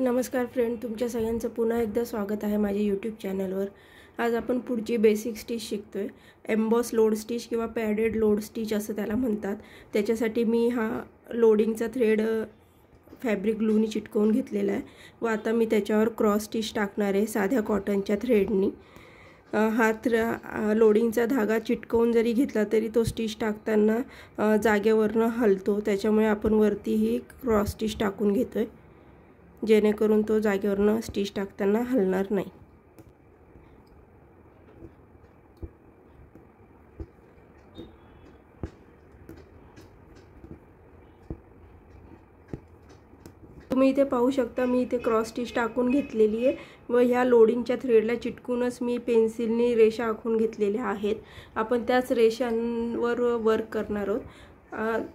नमस्कार फ्रेंड, तुमच्या सगळ्यांचं पुन्हा एकदा स्वागत आहे माझ्या यूट्यूब चॅनलवर। आज आपण पुढची बेसिक स्टिच शिकतोय। एम्बॉस लोड स्टिच किंवा पॅडेड लोड स्टिच असं त्याला म्हणतात। त्याच्यासाठी मी हा लोडिंगचा थ्रेड फॅब्रिक ग्लूनी चिटकवून घेतलेला आहे व आता मी त्याच्यावर क्रॉस स्टिच टाकणार आहे साध्या कॉटनच्या थ्रेडनी। हा लोडिंगचा धागा चिटकवून जरी घेतला तरी तो स्टिच टाकताना जागेवरनं हलतो, त्याच्यामुळे आपण वरती ही क्रॉस स्टिच टाकून घेतोय जेणेकरून तो जागेवरनं स्टिच टाकताना हलणार नाही। तुम्ही इथे पाहू शकता, मी इथे क्रॉस स्टिच टाकून घेतलेली आहे व ह्या लोडिंगच्या थ्रेडला चिटकूनच मी पेन्सिलने रेषा आखून घेतलेल्या आहेत। आपण त्याच रेषांवर वर्क करणार आहोत।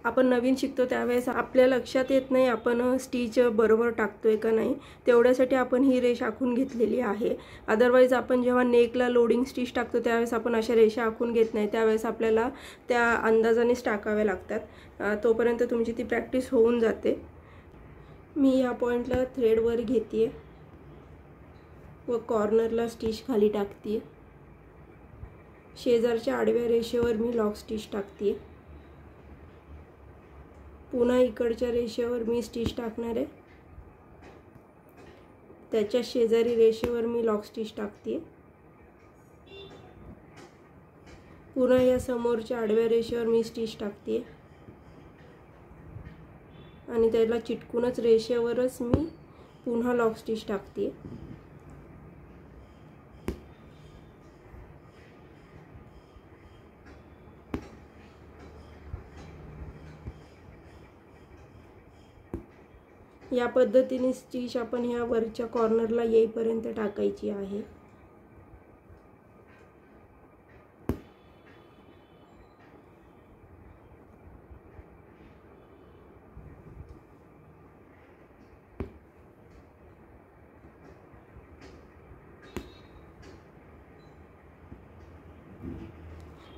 आपण नवीन शिकतो त्यावेळेस आपल्या लक्षात येत नाही आपण स्टिच बरोबर टाकतोय का नाही, तेवढ्यासाठी आपण ही रेषा आखून घेतलेली आहे। अदरवाइज आपण जेव्हा नेकला लोडिंग स्टिच टाकतो त्यावेळेस आपण अशा रेषा आखून घेत नाही, त्यावेळेस आपल्याला त्या अंदाजानेच टाकाव्या लागतात। तोपर्यंत तुमची ती प्रॅक्टिस होऊन जाते। मी या पॉइंटला थ्रेड वर घेते व कॉर्नरला स्टिच खाली टाकते। शेजारच्या आडव्या रेषेवर मी लॉक स्टिच टाकते। पुन्हा इकडच्या रेषेवर मी स्टिच टाकणार आहे, त्याच्या शेजारी रेषेवर मी लॉक स्टिच टाकते। पुन्हा या समोरच्या आडव्या रेषेवर मी स्टिच टाकते आणि त्याला चिटकूनच रेषेवरच मी पुन्हा लॉक स्टिच टाकते। या पद्धतीने स्टिच आपण ह्या वरच्या कॉर्नरला येईपर्यंत टाकायची आहे।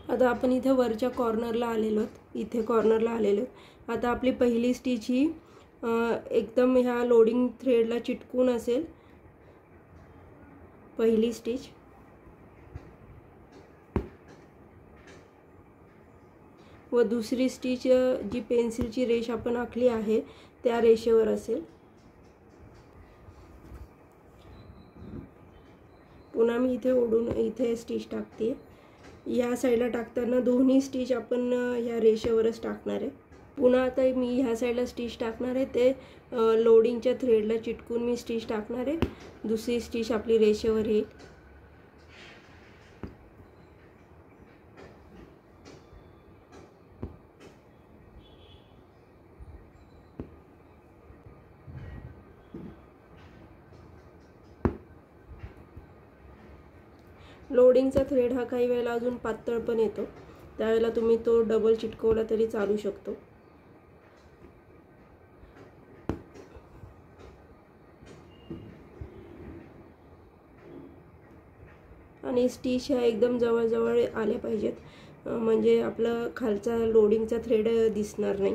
आता आपण इथे वरच्या कॉर्नरला आलेलो आहोत, इथे कॉर्नरला आलेलो आहोत। आता आपली पहिली स्टिच ही एकदम ह्या लोडिंग थ्रेडला चिटकून असेल, पहिली स्टिच। व दुसरी स्टिच जी पेन्सिलची रेष आपण आखली आहे त्या रेषेवर असेल। पुन्हा मी इथे ओढून इथे स्टिच टाकते। या साइडला टाकताना दोन्ही स्टिच आपण ह्या रेषेवरच टाकणार आहे। पुन्हा आता मी ह्या साइडला स्टिच टाकणार आहे, ते लोडिंगच्या थ्रेडला चिटकून मी स्टिच टाकणार आहे। दुसरी स्टिच आपली रेषेवर येईल। लोडिंगचा थ्रेड हा काही वेळेला अजून पातळ पण येतो, त्यावेळेला तुम्ही तो डबल चिटकवला तरी चालू शकतो। आणि स्टिच ह्या एकदम जवळ आल्या पाहिजेत, म्हणजे आपला खालचा लोडिंगचा थ्रेड दिसणार नाही।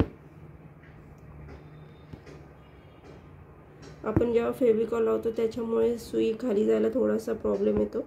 आपण जेव्हा फेविकॉल लावतो त्याच्यामुळे सुई खाली जायला थोडासा प्रॉब्लेम येतो।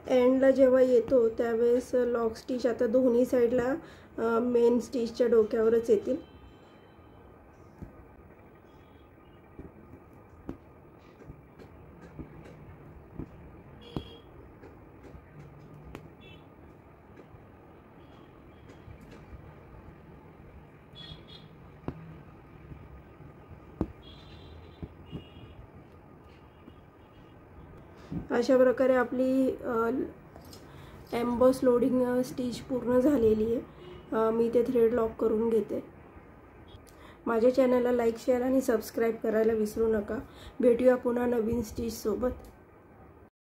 एंडला जेव्हा येतो त्यावेळेस लॉक स्टिच आता दोन्ही साईडला मेन स्टिचच्या डोक्यावरच येतील. अशा प्रकारे आपली एम्बॉस लोडिंग स्टिच पूर्ण झालेली आहे. मी ते थ्रेड लॉक करून घेते. माझ्या चॅनलला लाईक, शेअर आणि सबस्क्राईब करायला विसरू नका. भेटूया पुन्हा नवीन स्टिच सोबत.